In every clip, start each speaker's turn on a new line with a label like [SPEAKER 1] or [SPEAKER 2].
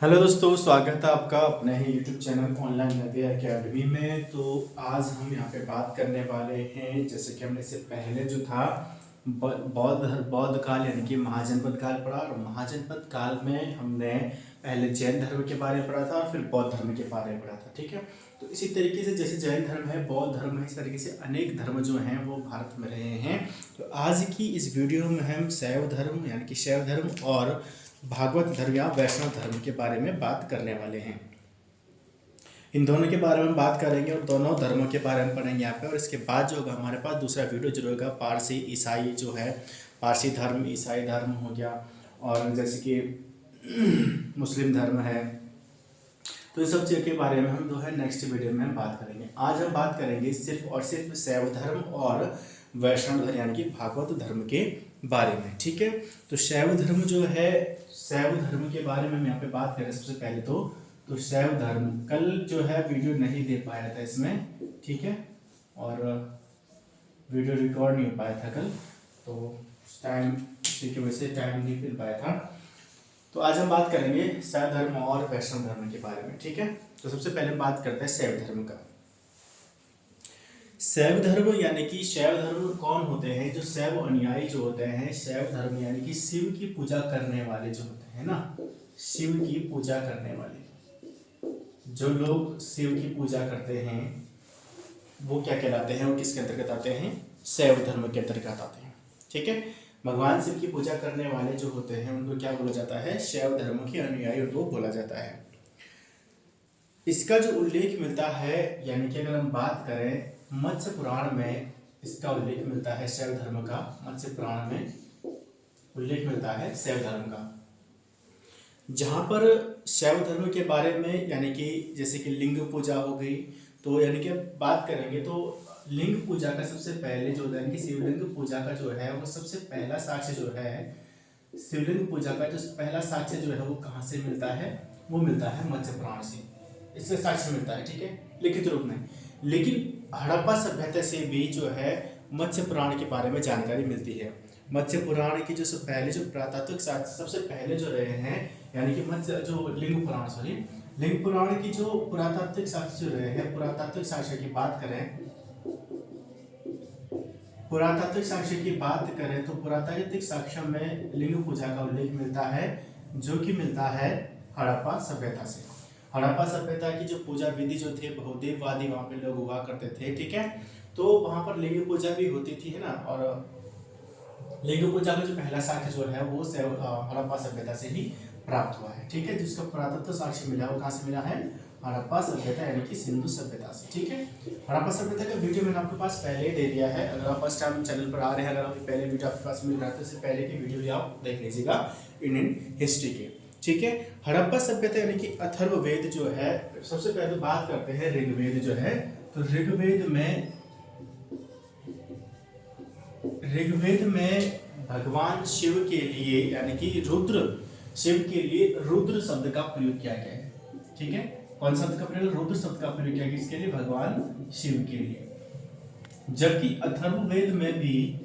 [SPEAKER 1] Hello दोस्तों, स्वागत है आपका अपने ही यूट्यूब चैनल ऑनलाइन नदी अकेडमी में। तो आज हम यहाँ पे बात करने वाले हैं, जैसे कि हमने इससे पहले जो था बौद्ध काल यानी कि महाजनपद काल पढ़ा, और महाजनपद काल में हमने पहले जैन धर्म के बारे में पढ़ा था और फिर बौद्ध धर्म के बारे में पढ़ा था। ठीक है, तो इसी तरीके से जैसे जैन धर्म है, बौद्ध धर्म है, इस तरीके से अनेक धर्म जो हैं वो भारत में रहे हैं। तो आज की इस वीडियो में हम शैव धर्म यानी कि शैव धर्म और भागवत धर्म या वैष्णव धर्म के बारे में बात करने वाले हैं। इन दोनों के बारे में बात करेंगे और दोनों धर्मों के बारे में पढ़ेंगे यहाँ पे। और इसके बाद जो होगा हमारे पास दूसरा वीडियो जरूर होगा, पारसी ईसाई जो है, पारसी धर्म ईसाई धर्म हो गया, और जैसे कि मुस्लिम धर्म है। तो इस सब चीज़ के बारे में हम जो है नेक्स्ट वीडियो में हम बात करेंगे। आज हम बात करेंगे सिर्फ और सिर्फ शैव धर्म और वैष्णव धर्म यानी कि भागवत धर्म के बारे में। ठीक है, तो शैव धर्म जो है, शैव धर्म के बारे में हम यहाँ पे बात करें सबसे पहले तो शैव धर्म, कल जो है वीडियो नहीं दे पाया था इसमें, ठीक है, और वीडियो रिकॉर्ड नहीं हो पाया था कल, तो टाइम की वजह से टाइम नहीं मिल पाया था। तो आज हम बात करेंगे शैव धर्म और वैष्णव धर्म के बारे में। ठीक है, तो सबसे पहले बात करते हैं शैव धर्म का। शैव धर्म यानी कि शैव धर्म कौन होते हैं? जो शैव अनुयायी जो होते हैं, शैव धर्म यानी कि शिव की पूजा करने वाले जो होते हैं ना, शिव की पूजा करने वाले जो लोग शिव की पूजा करते हैं वो क्या कहलाते हैं? वो किसके अंतर्गत आते हैं? शैव धर्म के अंतर्गत आते हैं। ठीक है, भगवान शिव की पूजा करने वाले जो होते हैं उनको क्या बोला जाता है? शैव धर्म के अनुयायी उनको बोला जाता है। इसका जो उल्लेख मिलता है, यानी कि अगर हम बात करें मत्स्य पुराण में, इसका उल्लेख मिलता है शैव धर्म का, मत्स्य पुराण में उल्लेख मिलता है शैव धर्म का, जहाँ पर शैव धर्म के बारे में यानी कि जैसे कि लिंग पूजा हो गई, तो यानी कि बात करेंगे तो लिंग पूजा का सबसे पहले जो यानी कि शिवलिंग पूजा का जो है वो सबसे पहला साक्ष्य जो है, शिवलिंग पूजा का जो पहला साक्ष्य जो है वो कहाँ से मिलता है? वो मिलता है मत्स्य पुराण से, इससे साक्ष्य मिलता है। ठीक है, लिखित रूप में। लेकिन हड़प्पा सभ्यता से भी जो है मत्स्य पुराण के बारे में जानकारी मिलती है। मत्स्य पुराण की जो पहले जो पुरातात्विक साक्ष्य सबसे पहले जो रहे हैं, यानी कि मत्स्य जो लिंग पुराण, सॉरी, लिंग पुराण की जो पुरातात्विक साक्ष्य जो रहे हैं, पुरातात्विक साक्ष्य की बात करें, पुरातात्विक साक्ष्य की बात करें तो पुरातात्विक साक्ष्य में लिंग पूजा का उल्लेख मिलता है, जो कि मिलता है हड़प्पा सभ्यता से। हड़प्पा सभ्यता की जो पूजा विधि जो थे, बहुदेववादी वहाँ पे लोग हुआ करते थे। ठीक है, तो वहाँ पर लिंग पूजा भी होती थी, है ना, और लिंग पूजा का जो पहला साक्ष्य जो है वो हड़प्पा सभ्यता से ही प्राप्त हुआ है। ठीक है, जिसका पुरातत्व साक्ष्य मिला वो कहाँ से मिला है? हड़प्पा सभ्यता यानी कि सिंधु सभ्यता से। ठीक है, हड़प्पा सभ्यता का वीडियो मैंने आपके पास पहले ही दे दिया है। अगर आप फर्स्ट टाइम चैनल पर आ रहे हैं, अगर आप पहले वीडियो आपके पास मिल रहा है तो इससे पहले की वीडियो भी आप देख लीजिएगा इंडियन हिस्ट्री के। ठीक है, हड़प्पा सभ्यता यानी कि अथर्ववेद जो है, सबसे पहले तो बात करते हैं ऋग्वेद जो है, तो ऋग्वेद में भगवान शिव के लिए यानी कि रुद्र, शिव के लिए रुद्र शब्द का प्रयोग किया गया है। ठीक है, कौन शब्द का प्रयोग? रुद्र शब्द का प्रयोग किया गया, इसके लिए भगवान शिव के लिए। जबकि अथर्ववेद में भी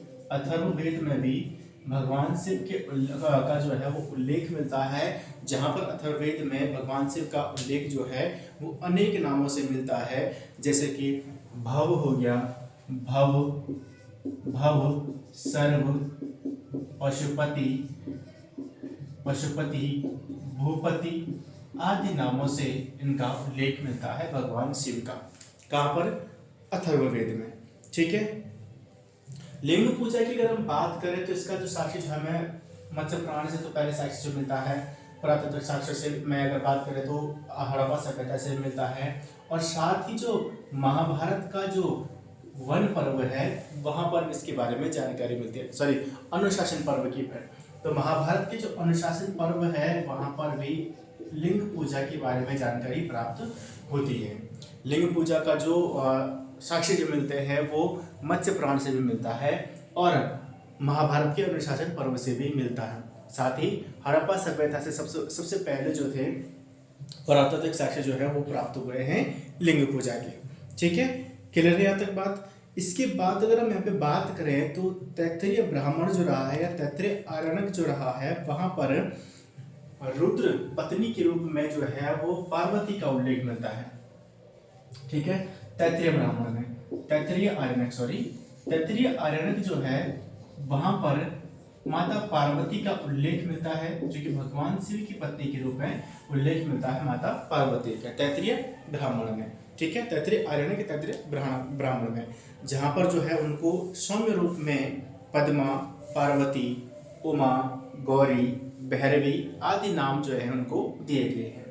[SPEAKER 1] भगवान शिव के का जो है वो उल्लेख मिलता है, जहाँ पर अथर्ववेद में भगवान शिव का उल्लेख जो है वो अनेक नामों से मिलता है, जैसे कि भव हो गया, भव, सर्व, पशुपति, भूपति आदि नामों से इनका उल्लेख मिलता है भगवान शिव का। कहाँ पर? अथर्ववेद में। ठीक है, लिंग पूजा की अगर हम बात करें तो इसका जो साक्ष्य जो हमें मत्स्य पुराण से तो पहले साक्ष्य जो मिलता है, पुरातत्विक साक्ष्य से मैं अगर बात करें तो हड़प्पा सभ्यता से मिलता है, और साथ ही जो महाभारत का जो वन पर्व है वहां पर इसके बारे में जानकारी मिलती है, सॉरी, अनुशासन पर्व की पर। तो महाभारत के जो अनुशासन पर्व है वहां पर भी लिंग पूजा के बारे में जानकारी प्राप्त होती है। लिंग पूजा का जो साक्ष्य जो मिलते हैं वो मत्स्य पुराण से भी मिलता है और महाभारत के अनुशासन पर्व से भी मिलता है। साथ ही हड़प्पा सभ्यता से सबसे पहले जो थे पुरातात्विक साक्ष्य जो है वो प्राप्त हुए हैं लिंग पूजा के। ठीक है, क्लियर है यहाँ तक बात? इसके बाद अगर हम यहाँ पे बात करें तो तैत्तिरीय ब्राह्मण जो रहा है या तैत्तिरीय आरण्यक जो रहा है, वहां पर रुद्र पत्नी के रूप में जो है वो पार्वती का उल्लेख मिलता है। ठीक है, तैत्तिरीय ब्राह्मण में, तैत्तिरीय आर्यनक जो है वहां पर माता पार्वती का उल्लेख मिलता है, जो कि भगवान शिव की पत्नी के रूप में उल्लेख मिलता है माता पार्वती का तैत्तिरीय ब्राह्मण में। ठीक है, तैत्तिरीय आर्यनक तैत्तिरीय ब्राह्मण में, जहां पर जो है उनको सौम्य रूप में पद्मा, पार्वती, उमा, गौरी, भैरवी आदि नाम जो है उनको दिए गए हैं।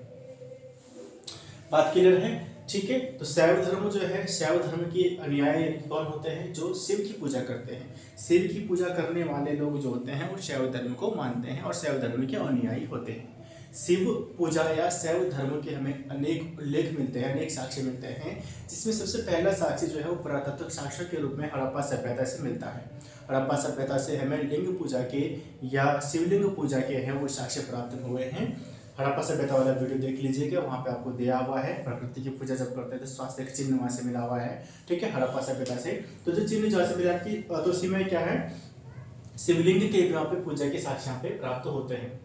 [SPEAKER 1] बात क्लियर है? ठीक है, तो शैव धर्म जो है, शैव धर्म के अनुयायी कौन होते हैं? जो शिव की पूजा करते हैं। शिव की पूजा करने वाले लोग जो होते हैं वो शैव धर्म को मानते हैं और शैव धर्म के अनुयायी होते हैं। शिव पूजा या शैव धर्म के हमें अनेक उल्लेख मिलते हैं, अनेक साक्ष्य मिलते हैं, जिसमें सबसे पहला साक्ष्य जो है वो पुरातत्व साक्ष्य के रूप में हड़प्पा सभ्यता से मिलता है। हड़प्पा सभ्यता से हमें लिंग पूजा के या शिवलिंग पूजा के हैं वो साक्ष्य प्राप्त हुए हैं। हड़प्पा सभ्यता वाला वीडियो देख लीजिएगा, वहाँ पे आपको दिया हुआ है। प्रकृति की पूजा जब करते थे स्वास्थ्य का चिन्ह वहाँ से मिला हुआ है। ठीक है, हड़प्पा सभ्यता से तो जो चिन्ह जहाँ से मिला कि तो उसी में क्या है, शिवलिंग के यहाँ पे पूजा के साक्ष्य यहाँ पे प्राप्त होते हैं।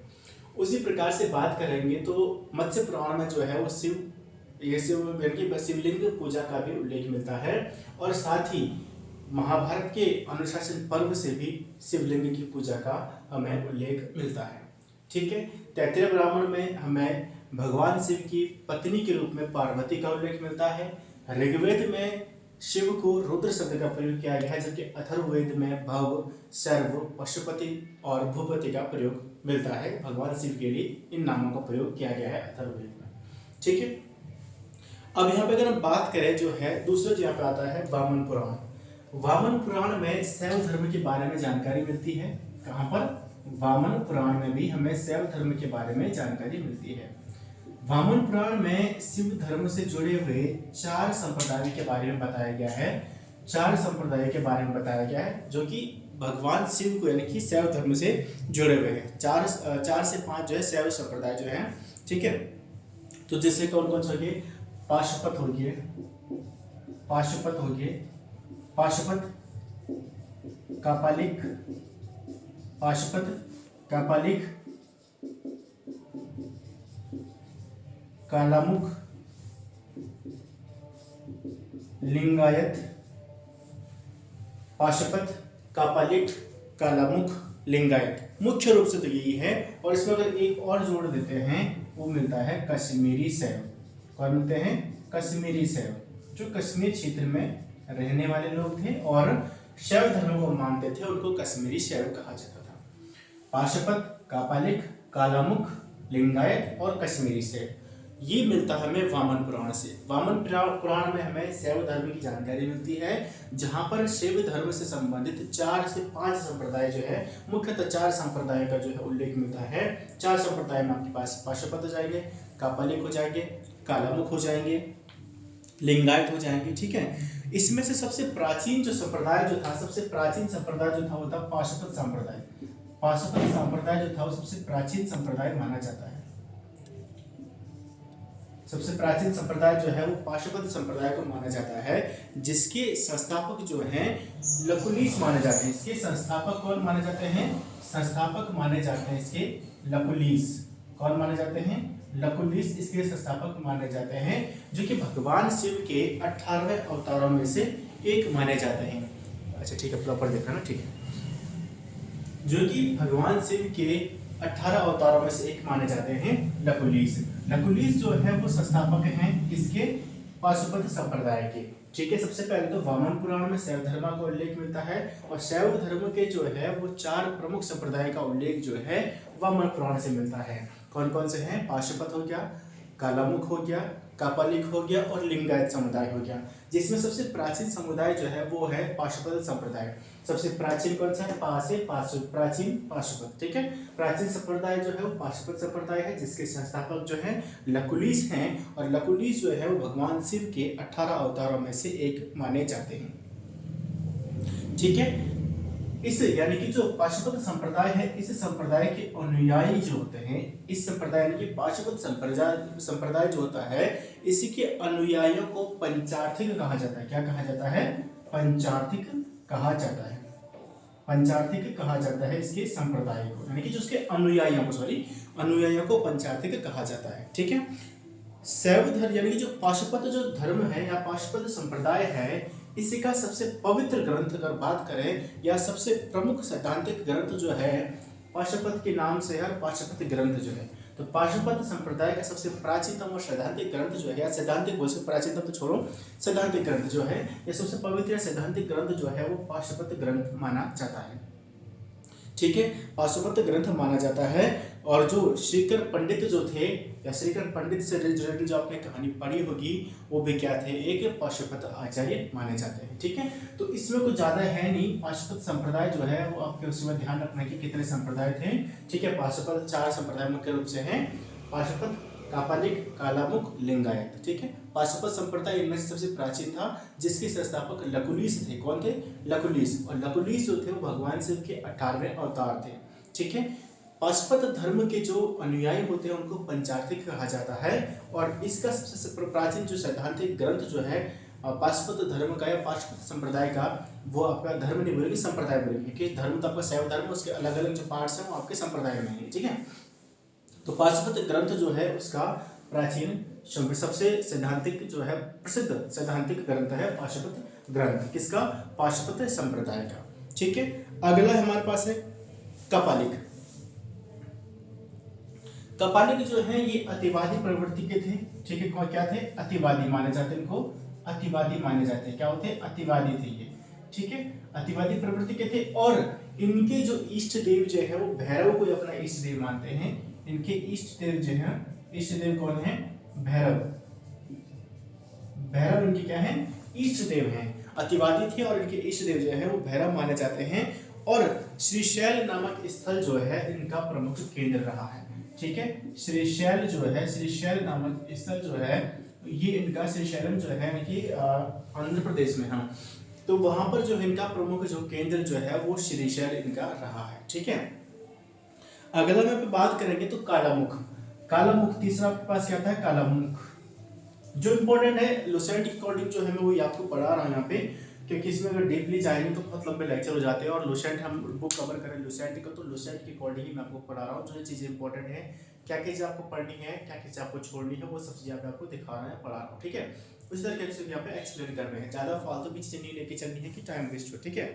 [SPEAKER 1] उसी प्रकार से बात करेंगे तो मत्स्य पुराण में जो है वो शिवलिंग पूजा का भी उल्लेख मिलता है, और साथ ही महाभारत के अनुशासन पर्व से भी शिवलिंग की पूजा का हमें उल्लेख मिलता है। ठीक है, तैत्तिरीय ब्राह्मण में हमें भगवान शिव की पत्नी के रूप में पार्वती का उल्लेख मिलता है। ऋग्वेद में शिव को रुद्र शब्द का प्रयोग किया गया है, जबकि अथर्ववेद में भव, सर्व, पशुपति और भूपति का प्रयोग मिलता है। भगवान शिव के लिए इन नामों का प्रयोग किया गया है अथर्ववेद में। ठीक है, अब यहाँ पे अगर हम बात करें जो है दूसरा जो यहाँ पे आता है वामन पुराण। वामन पुराण में शैव धर्म के बारे में जानकारी मिलती है। कहाँ पर? वामन पुराण में भी हमें शैव धर्म के बारे में जानकारी मिलती है। वामन पुराण में शिव धर्म से जुड़े हुए 4 संप्रदायों के बारे में बताया गया है। 4 संप्रदाय के बारे में बताया गया है जो कि भगवान शिव को यानी कि शैव धर्म से जुड़े हुए हैं। 4 से 5 जो है शैव संप्रदाय जो है। ठीक है, तो जैसे कौन कौन से हो गए? पाशुपत हो गए, पाशुपत, कापालिक, कालामुख, लिंगायत, पाशुपत, कापालिक, कालामुख, लिंगायत। मुख्य रूप से तो यही है, और इसमें अगर एक और जोड़ देते हैं वो मिलता है कश्मीरी शैव। कौन मिलते हैं? कश्मीरी शैव, जो कश्मीर क्षेत्र में रहने वाले लोग थे और शैव धर्म को मानते थे, उनको कश्मीरी शैव कहा जाता था। पाशुपत, कापालिक, कालामुख, लिंगायत और कश्मीरी शैव, ये मिलता है हमें वामन पुराण से। वामन पुराण में हमें शैव धर्म की जानकारी मिलती है, जहां पर शैव धर्म से संबंधित 4 से 5 संप्रदाय जो है, मुख्यतः 4 संप्रदाय का जो है उल्लेख मिलता है। 4 संप्रदाय में आपके पास पाशुपत हो जाएंगे, कापालिक हो जाएंगे, कालामुख हो जाएंगे, लिंगायत हो जाएंगे। ठीक है, इसमें से सबसे प्राचीन जो संप्रदाय जो था, सबसे प्राचीन संप्रदाय जो था वो था पाशुपत संप्रदाय। पाशुपत संप्रदाय जो था वो सबसे प्राचीन संप्रदाय माना जाता है। सबसे प्राचीन संप्रदाय जो है वो पाशुपत संप्रदाय को माना जाता है, जिसके संस्थापक जो हैं लकुलिस माने जाते हैं। इसके संस्थापक कौन माने जाते हैं? संस्थापक माने जाते हैं इसके लकुलिस। कौन माने जाते हैं? लकुलिस इसके संस्थापक माने जाते हैं, जो कि भगवान शिव के 18वें अवतारों में से एक माने जाते हैं। अच्छा ठीक है, प्रॉपर देखा ना, ठीक है, जो कि भगवान शिव के 18 अवतारों में से एक माने जाते हैं लकुलिस। लकुलिस जो है वो संस्थापक हैं इसके पाशुपत संप्रदाय के। ठीक है, सबसे पहले तो वामन पुराण में शैव धर्म का उल्लेख मिलता है, और शैव धर्म के जो है वो 4 प्रमुख संप्रदाय का उल्लेख जो है वामन पुराण से मिलता है। कौन कौन से हैं? पाशुपत हो गया, कालामुख हो गया, कापालिक हो गया और लिंगायत समुदाय हो गया, जिसमें सबसे प्राचीन समुदाय जो है वो है पाशुपत संप्रदाय। सबसे प्राचीन कौन सा है? प्राचीन पाशुपत। ठीक है, प्राचीन संप्रदाय जो है वो पाशुपत संप्रदाय है, जिसके संस्थापक जो है लकुलिस हैं, और लकुलिस जो है वो भगवान शिव के 18 अवतारों में से एक माने जाते हैं। ठीक है, इस यानी कि जो पाशुपत संप्रदाय है, इस संप्रदाय के अनुयायी जो होते हैं, इस संप्रदाय यानी कि पाशुपत संप्रदाय जो होता है, इसी के अनुयायियों को पंचार्थिक कहा जाता है। क्या कहा जाता है? पंचार्थिक कहा जाता है। पंचार्थिक कहा जाता है इसके संप्रदाय को, यानी कि जो उसके अनुयायियों को पंचार्थिक कहा जाता है। ठीक है। शैव धर्म यानी कि जो पाशुपत जो धर्म है या पाशुपत संप्रदाय है, इसी का सबसे पवित्र ग्रंथ अगर बात करें या सबसे प्रमुख सैद्धांतिक ग्रंथ जो है पाशुपत के नाम से है, पाशुपत ग्रंथ जो है, तो पाशुपत संप्रदाय का सबसे प्राचीनतम और सैद्धांतिक ग्रंथ जो है, या सैद्धांतिक बोल से प्राचीनतम तो छोड़ो, सैद्धांतिक ग्रंथ जो है, ये सबसे पवित्र सैद्धांतिक ग्रंथ जो है वो पाशुपत ग्रंथ माना जाता है। ठीक है, पाशुपत ग्रंथ माना जाता है। और जो श्रीकर पंडित जो थे, या श्रीकर पंडित से रिलेटेड जो आपने कहानी पढ़ी होगी, वो भी क्या थे, एक पाशुपत आचार्य माने जाते हैं। ठीक है, तो इसमें कुछ ज्यादा है नहीं। पाशुपत संप्रदाय जो है वो आपके उसमें ध्यान रखना कि कितने संप्रदाय थे। ठीक है, पाशुपत 4 संप्रदाय मुख्य रूप से हैं, पाशुपत, कापालिक, कालामुख, लिंगायत। ठीक है, पाशुपत संप्रदाय इनमें से सबसे प्राचीन था, जिसके संस्थापक लकुलिस थे। कौन थे? लकुलिस। और लकुलिस जो थे वो भगवान शिव के 18वें अवतार थे। ठीक है, पाशुपत धर्म के जो अनुयायी होते हैं उनको पंचार्थिक कहा जाता है। और इसका सबसे प्राचीन जो सैद्धांतिक ग्रंथ जो है पाशुपत धर्म का या पाशुपत संप्रदाय का, वो आपका धर्म नहीं बोलेंगे, संप्रदाय बोलेंगे, कि धर्म तो आपका शैव धर्म, उसके अलग अलग जो पार्ट्स हैं वो आपके संप्रदाय में है। ठीक है, तो पाशुपत ग्रंथ जो है उसका प्राचीन सबसे सैद्धांतिक जो है प्रसिद्ध सैद्धांतिक ग्रंथ है पाशुपत ग्रंथ। किसका? पाशुपत संप्रदाय का। ठीक है, अगला हमारे पास है कपालिक। कपालिक जो है ये अतिवादी प्रवृत्ति के थे। ठीक है, क्या थे? अतिवादी माने जाते, इनको अतिवादी माने जाते हैं। क्या होते? अतिवादी थे ये। ठीक है, अतिवादी प्रवृत्ति के थे। और इनके जो इष्ट देव जो है वो भैरव को अपना इष्ट देव मानते हैं। इनके इष्ट देव जो है, इष्ट देव कौन है? भैरव। भैरव इनके क्या है? इष्ट देव हैं। अतिवादी थे और इनके इष्ट देव जो है वो भैरव माने जाते हैं। और श्रीशैल नामक स्थल जो है इनका प्रमुख केंद्र रहा है। ठीक है, श्रीशैल जो है, श्रीशैल नामक स्थल जो है, ये इनका श्रीशैलम जो है कि आंध्र प्रदेश में, हाँ, तो वहां पर जो इनका प्रमुख जो केंद्र जो है वो श्रीशैल इनका रहा है। ठीक है, अगला में बात करेंगे तो कालामुख। कालामुख तीसरा आपके पास क्या था? कालामुख। जो इम्पोर्टेंट है लुसेंट के अकॉर्डिंग जो है मैं वो आपको पढ़ा रहा हूँ यहाँ पे, क्योंकि इसमें अगर डीपली जाएंगे तो बहुत लंबे लेक्चर हो जाते हैं। और लुसेंट हम बुक कवर करें लुसेंट का, तो लुसेंट के अकॉर्डिंग ही मैं आपको पढ़ा रहा हूँ। जो चीज़ें इंपॉर्टेंट है, क्या क्या चीज़ आपको पढ़नी है, क्या क्या चीज़ आपको छोड़नी है, वो सब चीज़ें आपको दिखा रहा है, पढ़ा रहा हूँ। ठीक है, उस तरीके से यहाँ पे एक्सप्लेन कर रहे हैं, ज़्यादा फालतू की चीज़ें नहीं लेके चलनी है कि टाइम वेस्ट हो। ठीक है,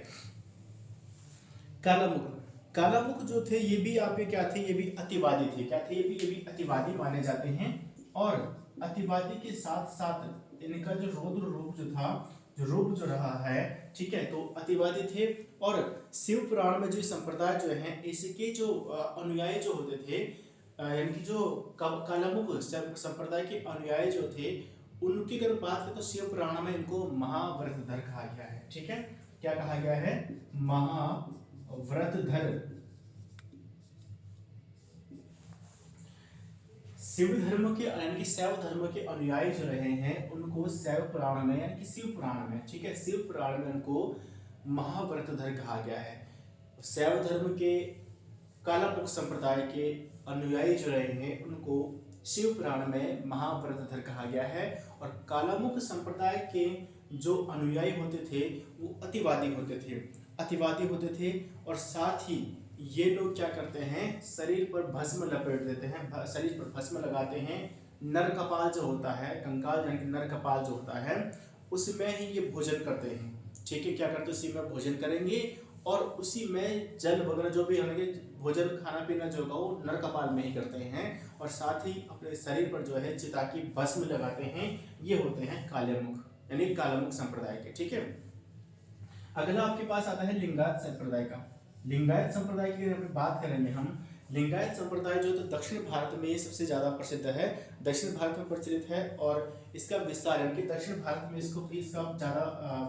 [SPEAKER 1] कालामुख। कालामुख जो थे ये भी आपके क्या थे? ये भी अतिवादी थे। क्या थे? ये भी अतिवादी माने जाते हैं। और अतिवादी के साथ साथ इनका जो रौद्र रूप जो था, जो रूप जो रहा है, ठीक है, तो अतिवादी थे। और शिव पुराण में जो संप्रदाय जो है इसके जो अनुयायी जो होते थे, यानी कि जो कालामुख संप्रदाय के अनुयायी जो थे, उनकी अगर बात करें तो शिव पुराण में इनको महाव्रतधर कहा गया है। ठीक है, क्या कहा गया है? महाव्रतधर। शिव धर्म के यानी कि शैव धर्म के अनुयायी जो रहे हैं उनको शैव पुराण में यानी कि शिव पुराण में, ठीक है, शिव पुराण में उनको महाव्रतधर कहा गया है। शैव धर्म के कालामुख संप्रदाय के अनुयायी जो रहे हैं उनको शिव पुराण में महाव्रतधर कहा गया है। और कालामुख संप्रदाय के जो अनुयायी होते थे वो अतिवादी होते थे। और साथ ही ये लोग क्या करते हैं? शरीर पर भस्म लपेट देते हैं, शरीर पर भस्म लगाते हैं। नर कपाल जो होता है, कंकाल यानी कि नर कपाल जो होता है, उसमें ही ये भोजन करते हैं। ठीक है, क्या करते हैं? उसी में भोजन करेंगे और उसी में जल वगैरह जो भी होंगे, भोजन खाना पीना जो होगा वो नर कपाल में ही करते हैं। और साथ ही अपने शरीर पर जो है चिता की भस्म लगाते हैं। ये होते हैं कालामुख यानी कालामुख संप्रदाय के। ठीक है, अगला आपके पास आता है लिंगायत संप्रदाय का। लिंगायत संप्रदाय की अगर बात करेंगे हम, लिंगायत संप्रदाय जो तो दक्षिण भारत में सबसे ज़्यादा प्रसिद्ध है, दक्षिण भारत में प्रचलित है। और इसका विस्तार यानी कि दक्षिण भारत में इसका ज़्यादा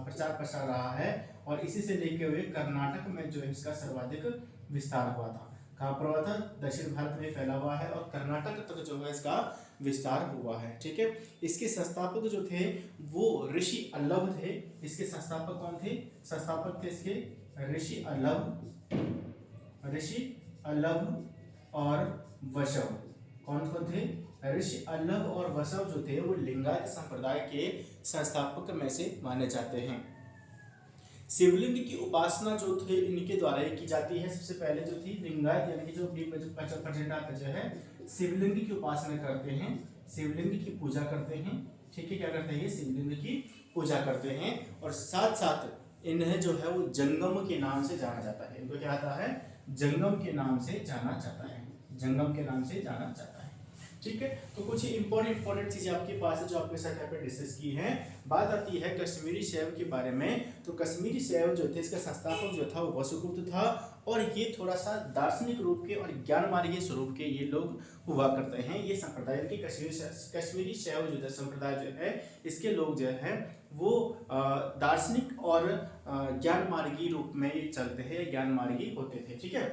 [SPEAKER 1] प्रचार प्रसार रहा है। और इसी से लेके हुए कर्नाटक में जो है इसका सर्वाधिक विस्तार हुआ था। कहाँ पर हुआ था? दक्षिण भारत में फैला हुआ है और कर्नाटक तक जो है इसका विस्तार हुआ है। ठीक है, इसके संस्थापक जो थे वो ऋषि अल्लभ थे। इसके संस्थापक कौन थे? संस्थापक थे इसके ऋषि अल्लभ और वशव। कौन थे? ऋषि अल्लभ और वशव जो थे वो लिंगायत संप्रदाय के संस्थापक में से माने जाते हैं। शिवलिंग की उपासना जो थे इनके द्वारा ही की जाती है। सबसे पहले जो थी लिंगायत यानी कि जो 50% आता जो है शिवलिंग की उपासना करते हैं, शिवलिंग की पूजा करते हैं। ठीक है, क्या करते हैं, ये शिवलिंग की पूजा करते हैं। और साथ साथ इन्हें जो है वो जंगम के नाम से जाना जाता है। इनको क्या आता है, जंगम के नाम से जाना जाता है, जंगम के नाम से जाना जाता है। ठीक है, तो कुछ इंपॉर्टेंट चीजें आपके पास है जो आपके साथ यहाँ पे डिस्कस की है। बात आती है कश्मीरी शैव के बारे में। तो कश्मीरी शैव जो थे इसका संस्थापक जो था वो वसुगुप्त था, और ये थोड़ा सा दार्शनिक रूप के और ज्ञान मार्गीय स्वरूप के ये लोग हुआ करते हैं। ये संप्रदाय की कश्मीरी शैव जो है संप्रदाय जो है इसके लोग जो है वो दार्शनिक और ज्ञान मार्गी रूप में ये चलते हैं, ज्ञान मार्गी होते थे। ठीक है,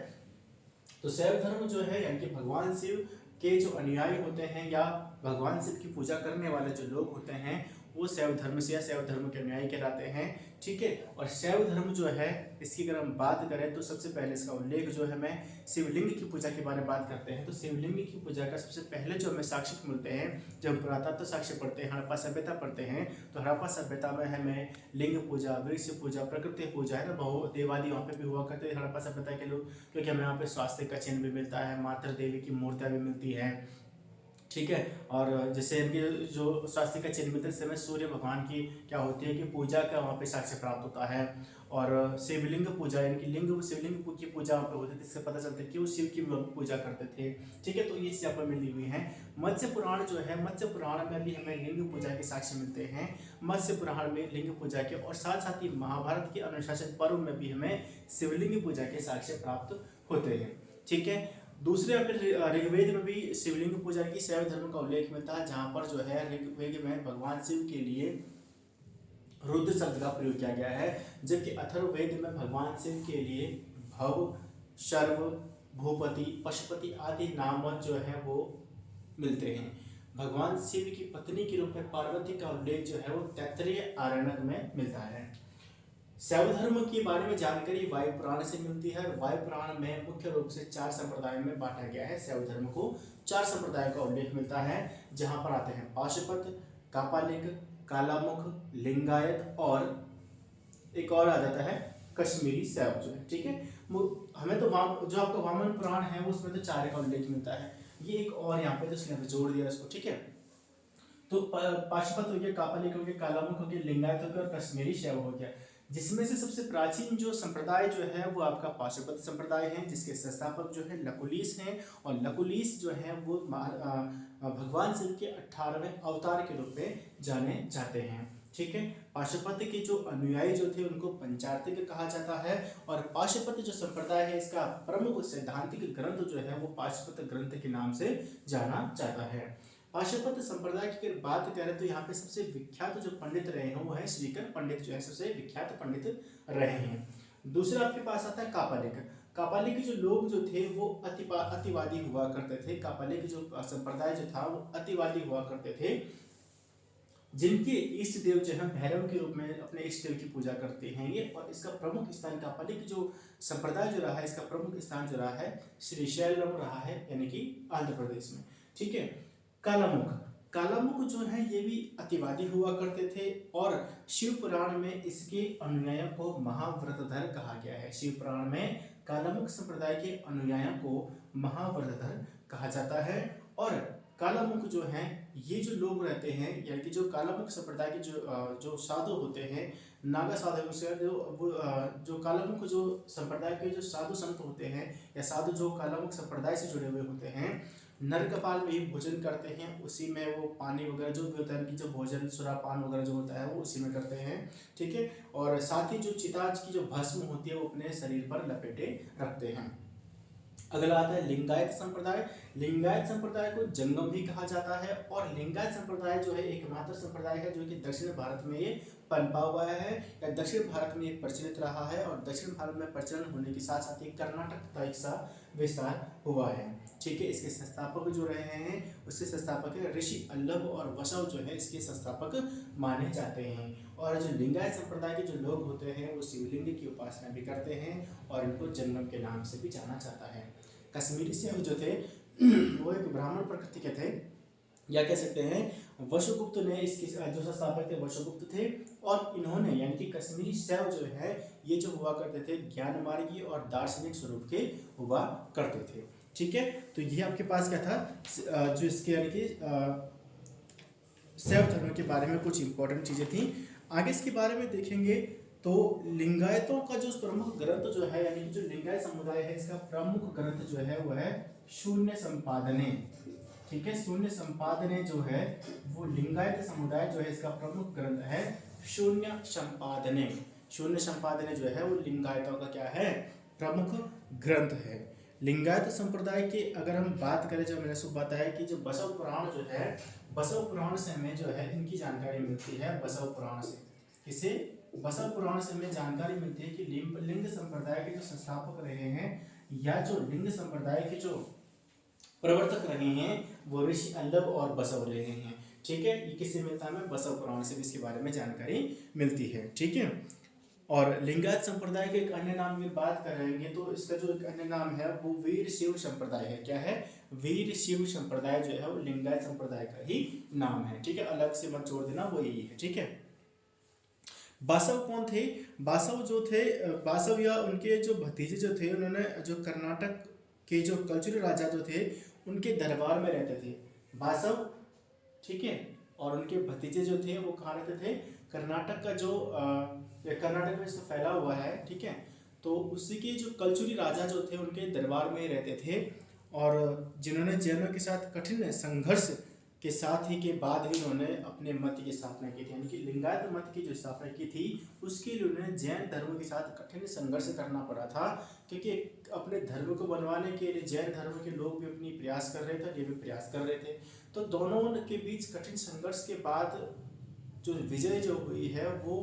[SPEAKER 1] तो शैव धर्म जो है यानी कि भगवान शिव के जो अनुयायी होते हैं या भगवान शिव की पूजा करने वाले जो लोग होते हैं वो शैव धर्म से या शैव धर्म के अनुयायी कहलाते हैं। ठीक है, और शैव धर्म जो है इसकी अगर हम बात करें तो सबसे पहले इसका उल्लेख जो है मैं शिवलिंग की पूजा के बारे में बात करते हैं। तो शिवलिंग की पूजा का सबसे पहले जो हमें साक्ष्य मिलते हैं, जब हम पुरातत्व साक्ष्य पढ़ते हैं, हड़प्पा सभ्यता पढ़ते हैं, तो हड़प्पा सभ्यता में हमें लिंग पूजा, वृक्ष पूजा, प्रकृति पूजा है ना, बहु देवादी वहाँ पे भी हुआ करते हैं हड़प्पा सभ्यता के लोग, क्योंकि हमें यहाँ पे स्वास्थ्य का चिन्ह भी मिलता है, मातृ देवी की मूर्तियाँ भी मिलती है। ठीक है, और जैसे इनके जो स्वास्थ्य का चिन्ह मिलते समय सूर्य भगवान की क्या होती है कि पूजा का वहाँ पे साक्ष्य प्राप्त होता है। और शिवलिंग पूजा यानी कि शिवलिंग की पूजा वहाँ पे होती थी, इससे पता चलता है कि वो शिव की पूजा करते थे। ठीक है, तो ये चीज़ यहाँ पर मिली हुई है। मत्स्य पुराण जो है, मत्स्य पुराण में भी हमें लिंग पूजा के साक्ष्य मिलते हैं, मत्स्य पुराण में लिंग पूजा के, और साथ साथ ही महाभारत के अनुशासन पर्व में भी हमें शिवलिंग पूजा के साक्ष्य प्राप्त होते हैं। ठीक है, दूसरे ऋग्वेद में भी शिवलिंग पूजा की शैव धर्म का उल्लेख मिलता है, जहां पर जो है ऋग्वेद में भगवान शिव के लिए रुद्र शब्द का प्रयोग किया गया है, जबकि अथर्ववेद में भगवान शिव के लिए भव, शर्व, भूपति, पशुपति आदि नाम जो है वो मिलते हैं। भगवान शिव की पत्नी के रूप में पार्वती का उल्लेख जो है वो तैत्तरीय आरण्यक में मिलता है। शैव धर्म के बारे में जानकारी वायु पुराण से मिलती है, और वायु पुराण में मुख्य रूप से 4 संप्रदायों में बांटा गया है। शैव धर्म को 4 संप्रदायों का उल्लेख मिलता है, जहां पर आते हैं पाशुपत, कापालिक, कालामुख, लिंगायत, और एक और आ जाता है कश्मीरी शैव जो है। ठीक है, हमें तो जो आपका वामन पुराण है उसमें तो 4 का उल्लेख मिलता है। ये एक और यहाँ पे तो जोड़ दिया इसको। ठीक है, तो पाशुपत हो गया, कापालिक हो गया, कालामुख हो गया, लिंगायत हो गया और कश्मीरी शैव हो गया, जिसमें से सबसे प्राचीन जो संप्रदाय जो है वो आपका पाशुपत संप्रदाय है, जिसके संस्थापक जो है लकुलिस हैं, और लकुलिस जो है वो भगवान शिव के 18वें अवतार के रूप में जाने जाते हैं। ठीक है, पाशुपत के जो अनुयायी जो थे उनको पंचार्थिक कहा जाता है, और पाशुपत जो संप्रदाय है इसका प्रमुख सैद्धांतिक ग्रंथ जो है वो पाशुपत ग्रंथ के नाम से जाना जाता है। पाशुपत संप्रदाय की अगर बात करें तो यहाँ पे सबसे विख्यात जो पंडित रहे हैं वो है श्रीकर पंडित जो है सबसे विख्यात पंडित रहे हैं। दूसरा आपके पास आता है कापालिक। कापालिक के जो लोग जो थे वो अतिवादी हुआ करते थे। कापालिक जो संप्रदाय जो था वो अतिवादी हुआ करते थे, जिनके इष्ट देव जो है भैरव के रूप में अपने इष्ट देव की पूजा करते हैं ये। और इसका प्रमुख स्थान कापालिक जो संप्रदाय जो रहा है इसका प्रमुख स्थान जो रहा है श्रीशैलम रहा है, यानी कि आंध्र प्रदेश में। ठीक है, कालामुख, कालामुख जो है ये भी अतिवादी हुआ करते थे, और शिव पुराण में इसके अनुयायियों को महाव्रतधर कहा गया है। शिव पुराण में कालामुख संप्रदाय के अनुयायियों को महाव्रतधर कहा जाता है। और कालामुख जो है ये जो लोग रहते हैं यानी कि जो कालामुख संप्रदाय के जो साधु होते हैं, नागा साधु से जो कालामुख जो संप्रदाय के जो साधु संत होते हैं या साधु जो कालामुख संप्रदाय से जुड़े हुए होते हैं, नरकपाल में ही भोजन करते हैं, उसी में वो पानी वगैरह जो भी होता है, कि जो भोजन सुरापान वगैरह जो होता है वो उसी में करते हैं। ठीक है, और साथ ही जो चिताज की जो भस्म होती है वो अपने शरीर पर लपेटे रखते हैं। अगला आता है लिंगायत संप्रदाय। लिंगायत संप्रदाय को जंगम भी कहा जाता है, और लिंगायत संप्रदाय जो है एकमात्र संप्रदाय है जो कि दक्षिण भारत में ये पनपा हुआ है या दक्षिण भारत में ये प्रचलित रहा है, और दक्षिण भारत में प्रचलन होने के साथ साथ ये कर्नाटक तक सा विस्तार हुआ है। ठीक है, इसके संस्थापक जो रहे हैं उसके संस्थापक है ऋषि अल्लभ, और वसव जो है इसके संस्थापक माने जाते हैं। और जो लिंगायत संप्रदाय के जो लोग होते हैं वो शिवलिंग की उपासना भी करते हैं, और इनको जंगम के नाम से भी जाना जाता है। कश्मीरी शैव जो थे वो एक ब्राह्मण प्रकृति के थे, या कह सकते हैं वशुगुप्त ने इसके जो संस्थापक थे वशुगुप्त थे, और इन्होंने यानी कि कश्मीरी शैव जो है ये जो हुआ करते थे ज्ञान मार्गी और दार्शनिक स्वरूप के हुआ करते थे। ठीक है, तो ये आपके पास क्या था जो इसके यानी कि शैव धर्म के बारे में कुछ इंपॉर्टेंट चीजें थी। आगे इसके बारे में देखेंगे तो लिंगायतों का जो प्रमुख ग्रंथ जो है यानी कि जो लिंगायत समुदाय है इसका प्रमुख ग्रंथ जो है वो है शून्य संपादने। ठीक है, शून्य संपादने जो है वो लिंगायत समुदाय जो है इसका प्रमुख ग्रंथ है शून्य संपादने। शून्य संपादने जो है वो लिंगायतों का क्या है प्रमुख ग्रंथ है। लिंगायत संप्रदाय की अगर हम बात करें, जो मैंने सुबह बताया कि जो बसव पुराण जो है बसव पुराण से हमें जो है इनकी जानकारी मिलती है। बसव पुराण से किसे बसव पुराण से हमें जानकारी मिलती है कि लिंग संप्रदाय के जो संस्थापक रहे हैं या जो लिंग संप्रदाय के जो प्रवर्तक रहे हैं वो ऋषि अल्लभ और बसव रहे हैं। ठीक है, ये किससे मिलता है हमें बसव पुराण से भी इसके बारे में जानकारी मिलती है। ठीक है, और लिंगायत संप्रदाय के एक अन्य नाम की बात करेंगे तो इसका जो एक अन्य नाम है वो वीर शिव संप्रदाय है। क्या है, वीर शिव संप्रदाय जो है वो लिंगायत संप्रदाय का ही नाम है। ठीक है, अलग से मत छोड़ देना, वो यही है। ठीक है, बासव कौन थे, बासव जो थे बासव या उनके जो भतीजे जो थे उन्होंने जो कर्नाटक के जो कल्चरल राजा जो थे उनके दरबार में रहते थे बासव। ठीक है, और उनके भतीजे जो थे वो कहाँ रहते थे, कर्नाटक का जो कर्नाटक में इसको फैला हुआ है। ठीक है, तो उसी के जो कल्चुरी राजा जो थे उनके दरबार में रहते थे, और जिन्होंने जैनों के साथ कठिन संघर्ष के साथ ही के बाद ही उन्होंने अपने मत की स्थापना की थी, यानी कि लिंगायत मत की जो स्थापना की थी उसके लिए उन्हें जैन धर्म के साथ कठिन संघर्ष करना पड़ा था, क्योंकि अपने धर्म को बनवाने के लिए जैन धर्म के लोग भी अपनी प्रयास कर रहे थे, ये भी प्रयास कर रहे थे। तो दोनों के बीच कठिन संघर्ष के बाद जो विजय जो हुई है वो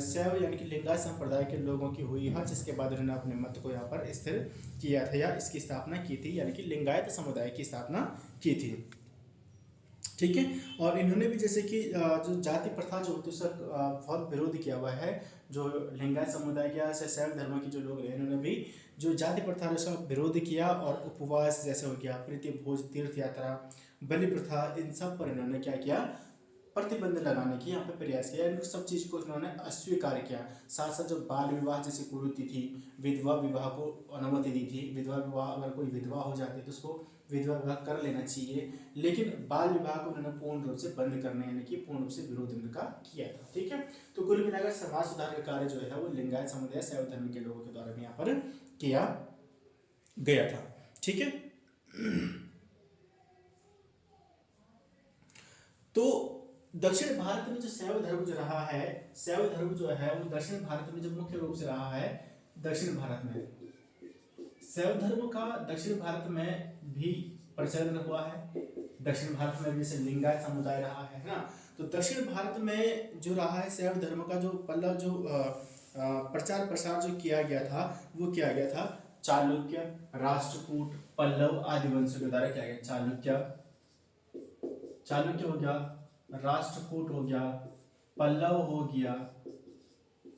[SPEAKER 1] शैव यानी कि लिंगायत संप्रदाय के लोगों की हुई है, जिसके बाद उन्होंने अपने मत को यहाँ पर स्थिर किया था या इसकी स्थापना की थी, यानी कि लिंगायत समुदाय की स्थापना की थी। ठीक है, और इन्होंने भी जैसे कि जो जाति प्रथा जो होती है उसका बहुत विरोध किया हुआ है। जो लिंगायत समुदाय के से शैव धर्म के जो लोग रहे इन्होंने भी जो जाति प्रथा है उसका विरोध किया, और उपवास जैसे हो गया, प्रीति भोज, तीर्थ यात्रा, बलि प्रथा, इन सब पर इन्होंने क्या किया प्रतिबंध लगाने की यहाँ पे प्रयास किया। इन सब चीज़ को इन्होंने अस्वीकार किया। साथ साथ जो बाल विवाह जैसी कुरीति थी, विधवा विवाह को अनुमति दी थी। विधवा विवाह अगर कोई विधवा हो जाती है तो उसको विधवा विवाह कर लेना चाहिए, लेकिन बाल विवाह को उन्होंने पूर्ण रूप से बंद करने यानी कि पूर्ण रूप से विरोध इनका किया था। ठीक है, तो कुल मिलाकर समाज सुधार का कार्य जो है वो लिंगायत समुदाय शैव धर्म के लोगों के द्वारा भी यहाँ पर किया गया था। ठीक है, तो दक्षिण भारत में जो शैव धर्म जो रहा है, शैव धर्म जो है वो दक्षिण भारत में जो मुख्य रूप से रहा है, दक्षिण भारत में शैव धर्म का दक्षिण भारत में भी प्रचलन हुआ है। दक्षिण भारत में जैसे लिंगायत समुदाय रहा है ना, तो दक्षिण भारत में जो रहा है शैव धर्म का जो पल्लव जो प्रचार प्रसार जो किया गया था वो किया गया था चालुक्य, राष्ट्रकूट, पल्लव आदि वंशों के द्वारा किया गया। चालुक्य हो गया, राष्ट्रकूट हो गया, पल्लव हो गया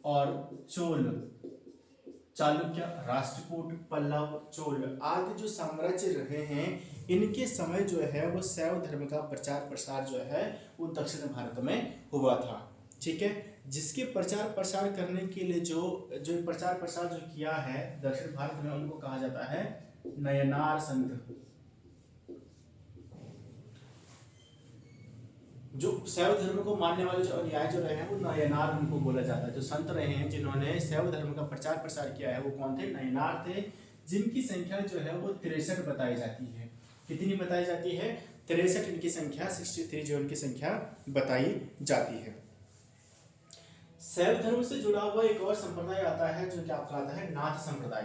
[SPEAKER 1] और चोल। चालुक्य, राष्ट्रकूट, पल्लव, चोल आदि जो साम्राज्य रहे हैं इनके समय जो है वो शैव धर्म का प्रचार प्रसार जो है वो दक्षिण भारत में हुआ था। ठीक है, जिसके प्रचार प्रसार करने के लिए जो प्रचार प्रसार जो किया है दक्षिण भारत में उनको कहा जाता है नयनार संत। जो शैव धर्म को मानने वाले जो अनुयायी जो रहे हैं वो नयनार उनको बोला जाता है। जो संत रहे हैं जिन्होंने शैव धर्म का प्रचार प्रसार किया है वो कौन थे, नयनार थे, जिनकी संख्या जो है वो 63 बताई जाती है। कितनी बताई जाती है, 63 इनकी संख्या, 63 जो इनकी संख्या बताई जाती है। शैव धर्म से जुड़ा हुआ एक और संप्रदाय आता है जो क्या आपका आता है नाथ संप्रदाय।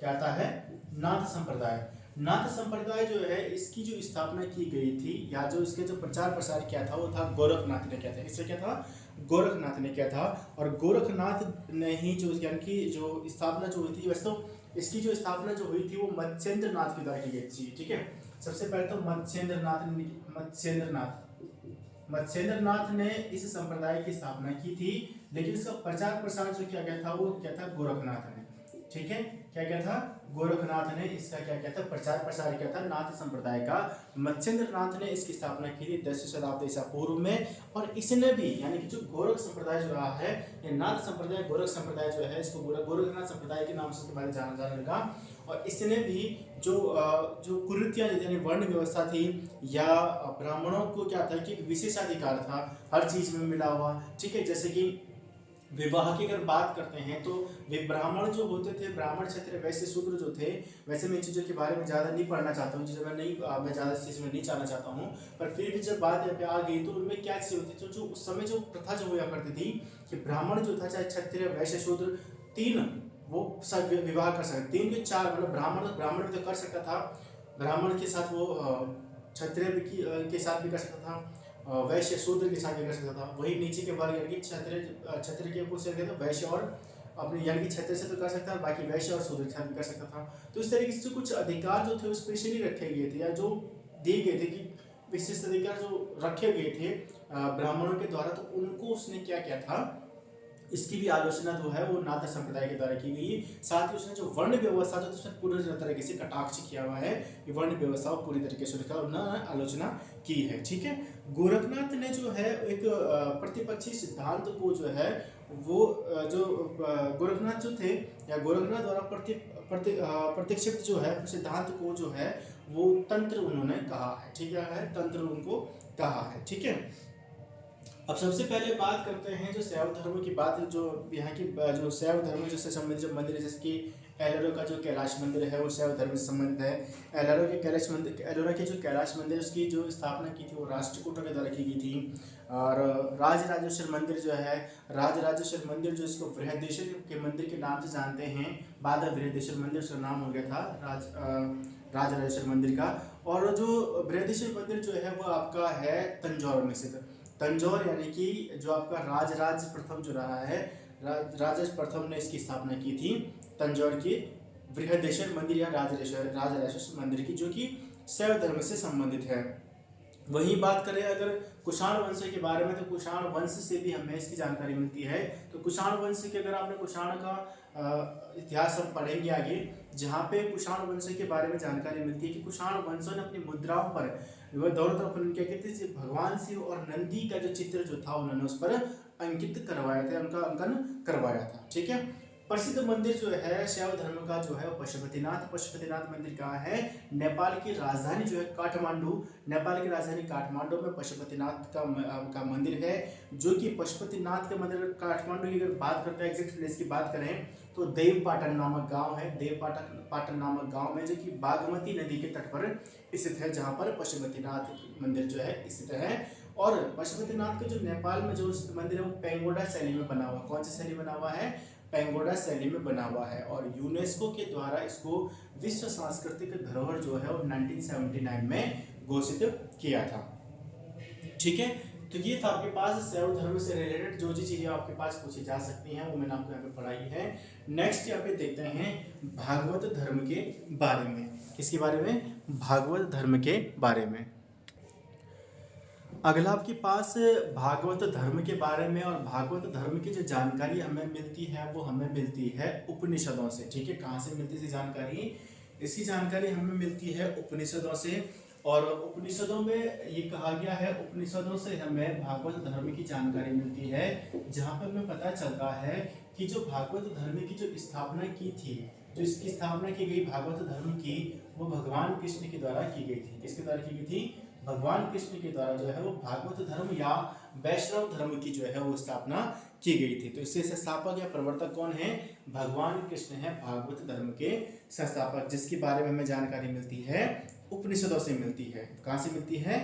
[SPEAKER 1] क्या आता है, नाथ संप्रदाय। नाथ संप्रदाय जो है इसकी जो स्थापना की गई थी या जो इसके जो प्रचार प्रसार किया था वो था गोरखनाथ ने किया था। इससे क्या था, गोरखनाथ ने किया था, और गोरखनाथ ने ही जो यानी कि जो स्थापना जो हुई थी, वैसे तो इसकी जो स्थापना जो हुई थी वो मत्स्येंद्र नाथ के द्वारा की गई थी। ठीक है, सबसे पहले तो मत्स्येंद्र नाथ ने इस संप्रदाय की स्थापना की थी, लेकिन इसका प्रचार प्रसार जो किया गया था वो क्या था, गोरखनाथ ने। ठीक है, क्या क्या था, गोरखनाथ ने इसका क्या क्या था, प्रचार प्रसार किया था नाथ संप्रदाय का। मत्स्येंद्र नाथ ने इसकी स्थापना की थी 10वीं शताब्दी ईसा पूर्व में। और इसने भी यानी कि जो गोरख संप्रदाय जो रहा है, ये नाथ संप्रदाय गोरख संप्रदाय जो है, इसको गोरखनाथ संप्रदाय के नाम से इसके बारे में जाना जाने लगा। और इसने भी जो कुरीतियाँ यानी वर्ण व्यवस्था थी या ब्राह्मणों को क्या था कि विशेषाधिकार था हर चीज में मिला हुआ, ठीक है। जैसे कि विवाह की अगर बात करते हैं तो वे ब्राह्मण जो होते थे, ब्राह्मण क्षत्रिय वैश्य शूद्र जो थे, वैसे मैं इन चीज़ों के बारे में ज़्यादा नहीं पढ़ना चाहता हूँ, चीज़ें मैं ज़्यादा इस चीज़ में नहीं जाना चाहता हूँ। पर फिर भी जब बात यहाँ पे आ गई तो उनमें क्या चीज़ होती थी, जो उस समय जो प्रथा जो हुआ करती थी कि ब्राह्मण जो था, चाहे क्षत्रिय वैश्य शूद्र, तीन वो सब विवाह कर सकते, तीन के चार, मतलब ब्राह्मण तो कर सकता था, ब्राह्मण के साथ वो क्षत्रिय के साथ भी कर सकता था, वैश्य शूद्र के साथ भी कर सकता था। वही नीचे के वर्ग यानी कि क्षत्रिय के कुछ तो वैश्य और अपने यानी कि क्षत्रिय से तो कर सकता था, बाकी वैश्य और शूद्र के साथ भी कर सकता था। तो इस तरीके से कुछ अधिकार जो थे स्पेशली रखे गए थे या जो दिए गए थे कि विशिष्ट अधिकार जो रखे गए थे ब्राह्मणों के द्वारा, तो उनको उसने क्या किया था, इसकी भी आलोचना जो है वो नाथ संप्रदाय के द्वारा की गई। साथ ही उसने जो वर्ण व्यवस्था जो उसमें पूरी तरीके से कटाक्ष किया हुआ है कि वर्ण व्यवस्था पूरी तरीके से उन्होंने आलोचना की है, ठीक है। गोरखनाथ ने जो है एक प्रतिपक्षी सिद्धांत को जो है वो जो गोरखनाथ जो थे या गोरखनाथ द्वारा प्रतिक्षिप्त जो है सिद्धांत को जो है वो तंत्र उन्होंने कहा है, ठीक है, तंत्र उनको कहा है, ठीक है। अब सबसे पहले बात करते हैं जो शैव धर्म की बात, जो यहाँ की जो शैव धर्म से संबंधित जो मंदिर है, जैसे कि एलोरा का जो कैलाश मंदिर है वो शैव धर्म से संबंधित है। एलोरा के जो कैलाश मंदिर उसकी जो स्थापना की थी वो राष्ट्रकूटों के द्वारा की गई थी। और राजराजेश्वर मंदिर जो है, राजराजेश्वर मंदिर जो इसको बृहदेश्वर के मंदिर के नाम से जानते हैं, बाद में बृहदेश्वर मंदिर उसका नाम हो गया था राजराजेश्वर मंदिर का। और जो बृहदेश्वर मंदिर जो है वो आपका है तंजौर में स्थित। तंजौर यानी कि जो आपका राजराज प्रथम जो रहा है, राजराज प्रथम ने इसकी स्थापना की थी तंजौर की बृहदेश्वर मंदिर या राजराजेश्वर मंदिर की, जो कि शैव धर्म से संबंधित है। वही बात करें अगर कुषाण वंश के बारे में, तो कुषाण वंश से भी हमें इसकी जानकारी मिलती है। तो कुषाण वंश के अगर आपने कुषाण का इतिहास हम पढ़ेंगे आगे, जहाँ पे कुषाण वंश के बारे में जानकारी मिलती है कि कुषाण वंशों ने अपनी मुद्राओं पर दोनों तरफ उनके कहते थे भगवान शिव और नंदी का जो चित्र जो था उन्होंने उस पर अंकित करवाया था, उनका अंकन करवाया था, ठीक है। प्रसिद्ध मंदिर जो है शैव धर्म का जो है पशुपतिनाथ मंदिर कहाँ है, नेपाल की राजधानी जो है काठमांडू, नेपाल की राजधानी काठमांडू में पशुपतिनाथ का मंदिर है। जो कि पशुपतिनाथ का मंदिर काठमांडू की अगर बात करते हैं एग्जैक्ट प्लेस की बात करें तो देवपाटन नामक गांव है, देवपाटन नामक गांव में, जो कि बागमती नदी के तट पर स्थित है, जहां पर पशुपतिनाथ मंदिर जो है स्थित है। और पशुपतिनाथ का जो नेपाल में जो मंदिर है वो पेंगोडा शैली में बना हुआ, कौन सी शैली बना हुआ है, पेंगोडा शैली में बना हुआ है। और यूनेस्को के द्वारा इसको विश्व सांस्कृतिक धरोहर जो है वो 1979 में घोषित किया था, ठीक है। तो ये था आपके पास शैव धर्म से रिलेटेड जो चीजें आपके पास पूछी जा सकती हैं वो मैंने आपको यहाँ पे पढ़ाई है। नेक्स्ट यहाँ पे देखते हैं भागवत धर्म के बारे में। किसके बारे में, भागवत धर्म के बारे में। अगला आपके पास भागवत धर्म के बारे में, और भागवत धर्म की जो जानकारी हमें मिलती है वो हमें मिलती है उपनिषदों से, ठीक है। कहाँ से मिलती है जानकारी, इसकी जानकारी हमें मिलती है उपनिषदों से। और उपनिषदों में ये कहा गया है, उपनिषदों से हमें भागवत धर्म की जानकारी मिलती है, जहाँ पर हमें पता चलता है कि जो भागवत धर्म की जो स्थापना की थी, जो इसकी स्थापना की गई भागवत धर्म की, वो भगवान कृष्ण के द्वारा की गई थी। किसके द्वारा की गई थी, भगवान कृष्ण के द्वारा जो है वो भागवत धर्म या वैष्णव धर्म की जो है वो स्थापना की गई थी। तो इससे संस्थापक या प्रवर्तक कौन है, भगवान कृष्ण है भागवत धर्म के संस्थापक, जिसके बारे में हमें जानकारी मिलती है उपनिषदों से मिलती है। कहाँ से मिलती है,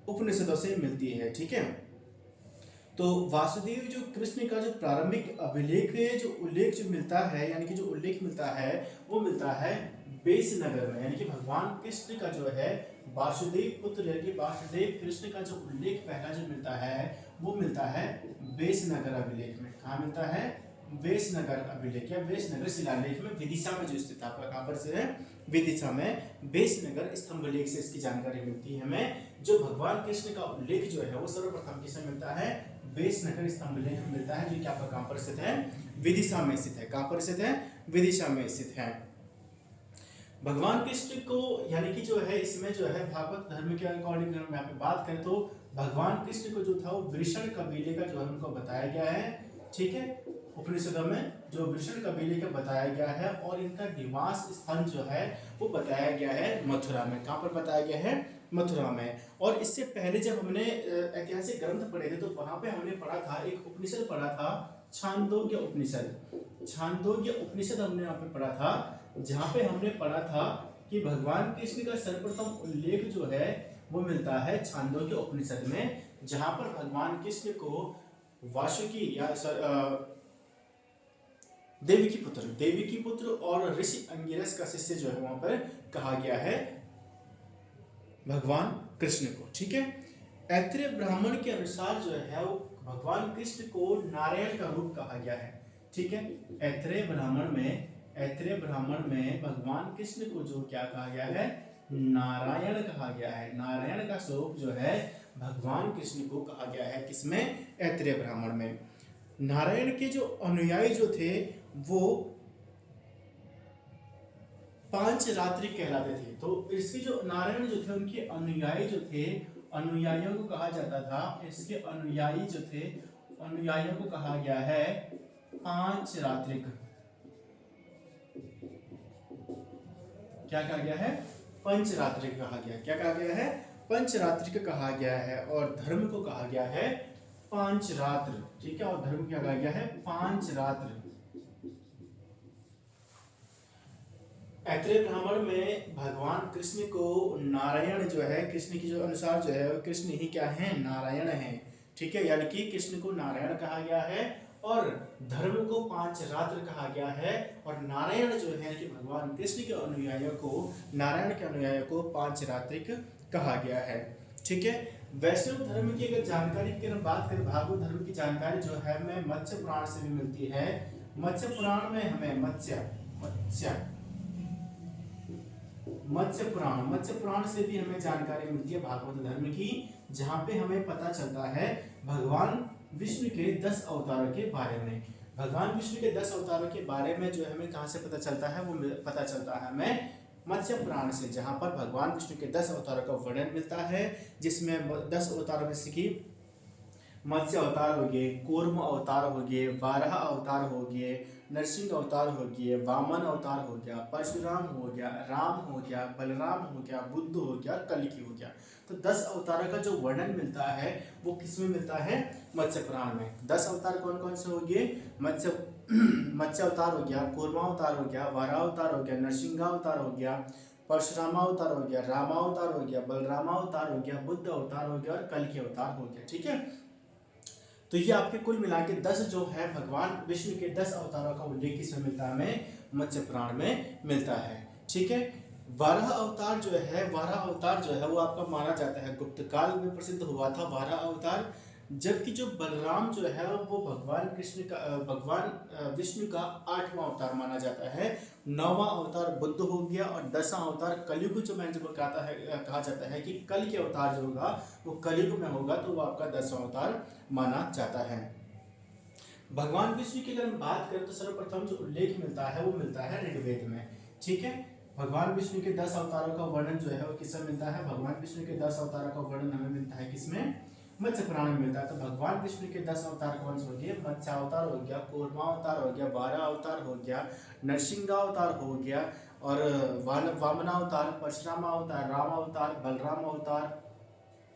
[SPEAKER 1] उपनिषदों से मिलती है, ठीक है। तो वासुदेव जो कृष्ण का जो प्रारंभिक अभिलेख जो उल्लेख जो मिलता है, यानी कि जो उल्लेख मिलता है वो मिलता है बेसनगर में, यानी कि भगवान कृष्ण का जो है वासुदेव पुत्र यानी कि वासुदेव कृष्ण का जो उल्लेख पहला जो मिलता है वो मिलता है बेसनगर अभिलेख में। कहाँ मिलता है, वेशनगर अभिलेख या वेशनगर शिलालेख में, विदिशा में जो स्थित है। कहाँ पर से है, विदिशा में वेशनगर स्तंभलेख से इसकी जानकारी मिलती है हमें। जो भगवान कृष्ण का उल्लेख जो है वो सर्वप्रथम किसे मिलता है, वेशनगर स्तंभलेख में मिलता है, जो कि आपका कहाँ पर स्थित है, विदिशा में स्थित है। कहाँ पर स्थित है, विदिशा में स्थित है। भगवान कृष्ण को यानी कि जो है इसमें जो है भागवत धर्म के अकॉर्डिंग अगर यहाँ पे बात करें तो भगवान कृष्ण को जो था वो वृषण कबीले का जो है उनको बताया गया है। ठीक है, उपनिषदों में जो वृषण कबीले का बताया गया है और इनका निवास स्थान जो है वो बताया गया है मथुरा में। कहाँ पर बताया गया है? मथुरा में। और इससे पहले जब हमने ऐतिहासिक ग्रंथ पढ़े थे तो वहां पे हमने पढ़ा था, एक उपनिषद पढ़ा था, छांदोग्य उपनिषद। छांदोग्य उपनिषद हमने यहाँ पे पढ़ा था, जहाँ पे हमने पढ़ा था कि भगवान कृष्ण का सर्वप्रथम उल्लेख जो है वो मिलता है छांदोग्य उपनिषद में, जहाँ पर भगवान कृष्ण को वासुकी या देवी की पुत्र और ऋषि अंगिरस का शिष्य जो है वहां पर कहा गया है भगवान कृष्ण को। ठीक है, ऐत्रेय ब्राह्मण के अनुसार जो है वो भगवान कृष्ण को नारायण का रूप कहा गया है। ठीक है, ऐत्रेय ब्राह्मण में भगवान कृष्ण को जो क्या कहा गया है? नारायण कहा गया है। नारायण का स्वरूप जो है भगवान कृष्ण को कहा गया है, किसमें? ऐत्रेय ब्राह्मण में। नारायण के जो अनुयायी जो थे वो 5 रात्रि कहलाते थे। तो इसके जो नारायण जो थे उनके अनुयायी जो थे, अनुयायियों को कहा जाता था, इसके अनुयायी जो थे अनुयायियों को कहा गया है 5 रात्रिक। क्या कहा गया है? पंचरात्रिक कहा गया। क्या कहा गया है? पंचरात्रिक कहा गया है। और धर्म को कहा गया है 5 रात्र। ठीक है, और धर्म क्या कहा गया है? 5 रात्र। ऐत्रेय ब्राह्मण में भगवान कृष्ण को नारायण जो है, कृष्ण की जो अनुसार जो है कृष्ण ही क्या है? नारायण है। ठीक है, यानी कि कृष्ण को नारायण कहा गया है और धर्म को 5 रात्र कहा गया है। और नारायण जो है कि भगवान कृष्ण के अनुयायियों को, नारायण के अनुयायियों को 5 रात्रिक कहा गया है। ठीक है, वैष्णव धर्म की अगर जानकारी की अगर बात करें, भागवत धर्म की जानकारी जो है हमें मत्स्य पुराण से भी मिलती है। मत्स्य पुराण में हमें मत्स्य पुराण से भी हमें जानकारी मिलती है भागवत धर्म की, जहां पे हमें पता चलता है भगवान विष्णु के 10 अवतारों के बारे में। भगवान विष्णु के 10 अवतारों के बारे में जो हमें कहां से पता चलता है? वो पता चलता है हमें मत्स्य पुराण से, जहां पर भगवान विष्णु के 10 अवतारों का वर्णन मिलता है, जिसमें 10 अवतारों में से कि मत्स्य अवतार हो गए, कूर्म अवतार हो गए, वाराह अवतार हो गए, नरसिंह अवतार हो गए, वामन अवतार हो गया, परशुराम हो गया, राम हो गया, बलराम हो गया, बुद्ध हो गया, कल्कि हो गया। तो 10 अवतारों का जो वर्णन मिलता है वो किसमें मिलता है? मत्स्य पुराण में। 10 अवतार कौन कौन से हो गए? मत्स्य अवतार हो गया, कूर्मा अवतार हो गया, वाराह अवतार हो गया, नरसिंह अवतार हो गया, परशुरामा अवतार हो गया, रामा अवतार हो गया, बलरामा अवतार हो गया, बुद्ध अवतार हो गया और कल्कि अवतार हो गया। ठीक है, तो ये आपके कुल मिला के 10 जो है भगवान विष्णु के 10 अवतारों का उल्लेख इसमें मिलता है, हमें मत्स्य पुराण में मिलता है। ठीक है, वाराह अवतार जो है वो आपका माना जाता है गुप्त काल में प्रसिद्ध हुआ था वाराह अवतार, जबकि जो बलराम जो है वो भगवान विष्णु का 8वां अवतार माना जाता है। 9वां अवतार बुद्ध हो गया और 10वां अवतार कलयुग जो मैं जब कहा जाता है कि कल के अवतार जो होगा वो कलयुग में होगा, तो वो आपका 10वां अवतार माना जाता है। भगवान विष्णु की अगर हम बात करें तो सर्वप्रथम जो उल्लेख मिलता है वो मिलता है ऋग्वेद में। ठीक है, भगवान विष्णु के 10 अवतारों का वर्णन जो है वो किसमें मिलता है? भगवान विष्णु के 10 अवतारों का वर्णन हमें मिलता है किसमें? मत्स्य पुराण में मिलता है। तो भगवान विष्णु के 10 अवतार कौन से हो गए? मत्स्य अवतार हो गया, कूर्मा अवतार हो गया, वाराह अवतार हो गया, नरसिंह अवतार हो गया और वामन अवतार, परशुराम अवतार, राम अवतार, बलराम अवतार,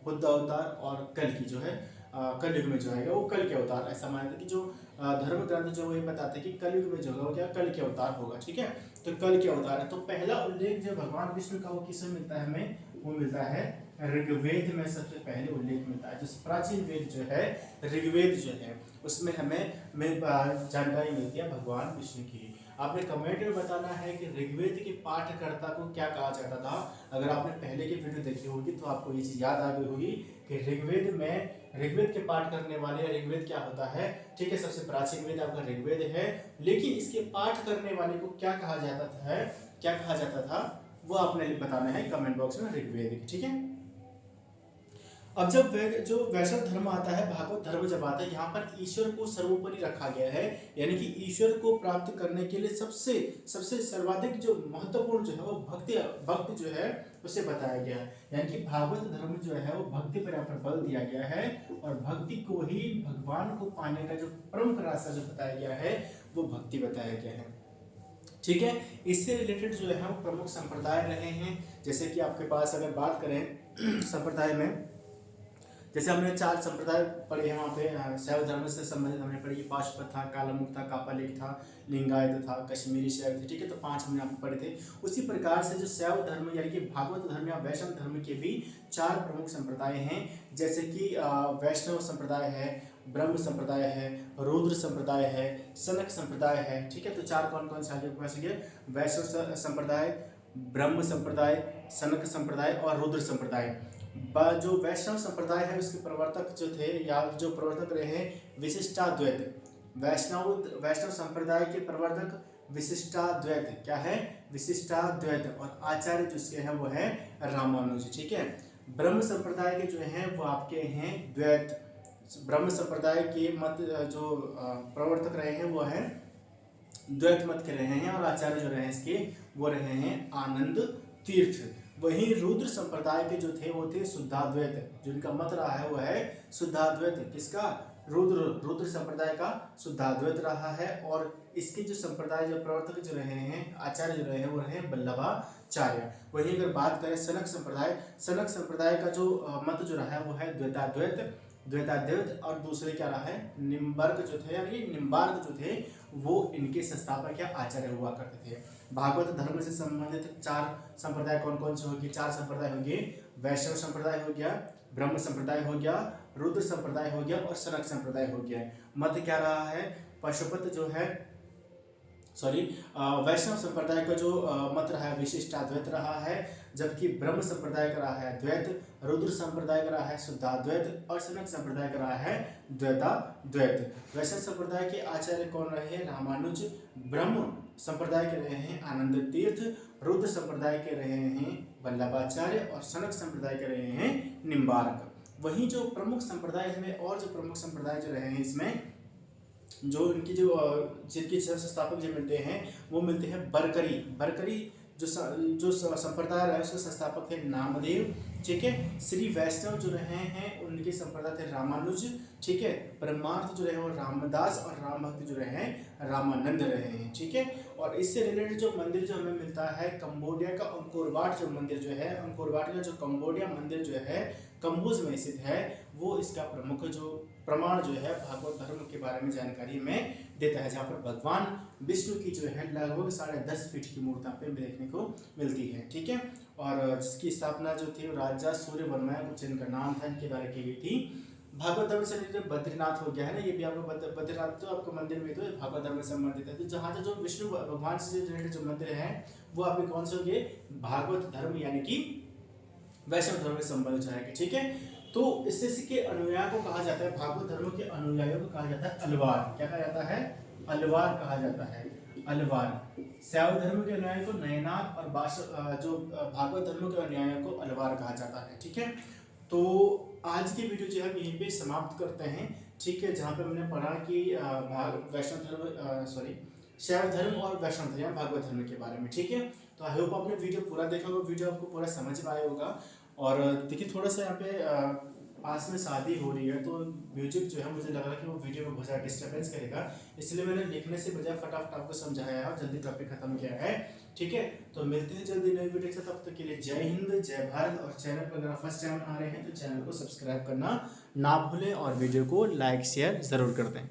[SPEAKER 1] बुद्ध अवतार और कल की जो है कलयुग में जो है वो कल के अवतार। ऐसा मानते कि जो धर्म ग्रंथ जो ये बताते हैं कि कलयुग में जो होगा क्या? कल के अवतार होगा। ठीक है, तो कल के अवतार है। तो पहला उल्लेख जो भगवान विष्णु का वो किसमें मिलता है? हमें वो मिलता है ऋग्वेद में सबसे पहले उल्लेख मिलता है। जो प्राचीन वेद जो है ऋग्वेद जो है उसमें हमें जानकारी मिलती है भगवान विष्णु की। आपने कमेंट में बताना है कि ऋग्वेद के पाठकर्ता को क्या कहा जाता था। अगर आपने पहले की वीडियो देखी होगी तो आपको ये चीज याद आ गई होगी कि ऋग्वेद के पाठ करने वाले ऋग्वेद क्या होता है। ठीक है, सबसे प्राचीन वेद आपका ऋग्वेद है, लेकिन इसके पाठ करने वाले को क्या कहा जाता था वो आपने बताना है कमेंट बॉक्स में ऋग्वेद। ठीक है, अब जब जो वैष्णव धर्म आता है, भागवत धर्म जब आता है, यहाँ पर ईश्वर को सर्वोपरि रखा गया है, यानी कि ईश्वर को प्राप्त करने के लिए सबसे सबसे सर्वाधिक जो महत्वपूर्ण जो है वो भक्ति जो है उसे बताया गया है। यानी कि भागवत धर्म जो है वो भक्ति पर यहाँ पर बल दिया गया है, और भक्ति को ही भगवान को पाने का जो प्रमुख रास्ता जो बताया गया है वो भक्ति बताया गया है। ठीक है, इससे रिलेटेड जो है वो प्रमुख संप्रदाय रहे हैं। जैसे कि आपके पास अगर बात करें संप्रदाय में, जैसे हमने 4 संप्रदाय पढ़े हैं वहाँ पे। शैव धर्म से संबंधित हमने पढ़ी, पाशुपत था, कालामुख था, कापालिक था, लिंगायत था, कश्मीरी शैव थे। ठीक है, तो 5 हमने आपको पढ़े थे। उसी प्रकार से जो शैव धर्म यानी कि भागवत धर्म या वैष्णव धर्म के भी 4 प्रमुख संप्रदाय हैं। जैसे कि वैष्णव संप्रदाय है, ब्रह्म संप्रदाय है, रुद्र संप्रदाय है, सनक संप्रदाय है। ठीक है, तो 4 कौन कौन से आगे पास गए? वैष्णव संप्रदाय, ब्रह्म संप्रदाय, सनक संप्रदाय और रुद्र संप्रदाय। जो वैष्णव संप्रदाय है उसके प्रवर्तक जो थे या जो प्रवर्तक रहे हैं विशिष्टाद्वैत। वैष्णव संप्रदाय के प्रवर्तक विशिष्टाद्वैत, क्या है? विशिष्टाद्वैत। और आचार्य जिसके हैं वो है रामानुज। ठीक है, ब्रह्म संप्रदाय के जो हैं वो आपके हैं द्वैत। ब्रह्म संप्रदाय के मत जो प्रवर्तक रहे हैं वो है द्वैत मत के रहे हैं, और आचार्य जो रहे हैं इसके वो रहे हैं आनंद तीर्थ। वहीं रुद्र संप्रदाय के जो थे वो थे शुद्धाद्वैत, जिनका मत रहा है वो है शुद्धाद्वैत। किसका? रुद्र संप्रदाय का शुद्धाद्वैत रहा है। और इसके जो संप्रदाय जो प्रवर्तक जो रहे हैं, आचार्य जो रहे हैं वो रहे वल्लभाचार्य। वहीं अगर बात करें सनक संप्रदाय का जो मत जो रहा है वो है द्वैताद्वैत। और दूसरे क्या रहा है? निम्बर्क जो थे, यानी निम्बार्क जो थे वो इनके संस्थापक या आचार्य हुआ करते थे। भागवत धर्म से संबंधित 4 संप्रदाय कौन कौन से होंगे? 4 संप्रदाय होंगे। वैष्णव संप्रदाय हो गया, ब्रह्म संप्रदाय हो गया, रुद्र संप्रदाय हो गया और सनक संप्रदाय हो गया। मत क्या रहा है? पशुपत जो है वैष्णव संप्रदाय का जो मत रहा है विशिष्टाद्वैत रहा है, जबकि ब्रह्म संप्रदाय का रहा है द्वैत, रुद्र संप्रदाय का रहा है शुद्धाद्वैत और सनक संप्रदाय का रहा है द्वैताद्वैत। वैष्णव संप्रदाय के आचार्य कौन रहे हैं? रामानुज। ब्रह्म संप्रदाय के रहे हैं आनंद तीर्थ, रुद्र संप्रदाय के रहे हैं वल्लभाचार्य और सनक संप्रदाय के रहे हैं निम्बार्क। वहीं जो प्रमुख संप्रदाय में और जो प्रमुख संप्रदाय जो रहे हैं इसमें जो इनकी जिनके संस्थापक जो मिलते हैं वो मिलते हैं बरकरी जो संप्रदाय रहे उसके संस्थापक थे नामदेव। ठीक है, श्री वैष्णव जो रहे हैं उनके संप्रदाय थे रामानुज। ठीक है, परमार्थ जो रहे वो रामदास और राम भक्त जो रहे हैं रामानंद रहे हैं। ठीक है, और इससे रिलेटेड जो मंदिर जो हमें मिलता है कंबोडिया का अंकोरवाट जो मंदिर जो है, अंकोरवाट का जो कंबोडिया मंदिर जो है कम्बोज में स्थित है, वो इसका प्रमुख जो प्रमाण जो है भागवत धर्म के बारे में जानकारी में देता है, जहाँ पर भगवान विष्णु की जो है लगभग 10.5 फीट की मूर्ति पे देखने को मिलती है। ठीक है, और जिसकी स्थापना जो थी राजा सूर्यवर्मा कुछ इनका नाम था, इनके द्वारा की गई थी। भागवत धर्म से रिलेटेड बद्रीनाथ हो गया है ना, ये भी आपको बद्रीनाथ तो आपको मंदिर में तो भागवत धर्म से संबंधित है। तो जहाँ जो विष्णु भगवान से रिलेटेड जो मंदिर है वो आपके कौन से होंगे? भागवत धर्म यानी कि वैष्णव धर्म से संबंधित जाएंगे। ठीक है, तो इसके अनुयायियों को कहा जाता है, भागवत धर्म के अनुयायियों को कहा जाता है अलवार। क्या कहा जाता है? अलवार कहा जाता है, अलवार। शैव धर्म के अनुयायियों को नयनार और जो भागवत धर्म के अनुयायियों को अलवार कहा जाता है। ठीक है, तो आज की वीडियो जो है यहीं पे समाप्त करते हैं। ठीक है, जहाँ पे हमने पढ़ा कि शैव धर्म और वैष्णव धर्म भागवत धर्म के बारे में। ठीक है, तो आई होप आपने वीडियो पूरा देखा होगा, वीडियो आपको पूरा समझ में आया होगा। और देखिए थोड़ा सा यहाँ पे पास में शादी हो रही है तो म्यूजिक जो है मुझे लग रहा है कि वो वीडियो में बहुत ज़्यादा डिस्टर्बेंस करेगा, इसलिए मैंने लिखने से बजाय फटाफट आपको समझाया है और जल्दी टॉपिक खत्म किया है। ठीक है, तो मिलते हैं जल्दी नई वीडियो से, तब तक के लिए जय हिंद, जय भारत। और चैनल पर अगर फर्स्ट टाइम आ रहे हैं तो चैनल को सब्सक्राइब करना ना भूलें और वीडियो को लाइक शेयर ज़रूर कर दें।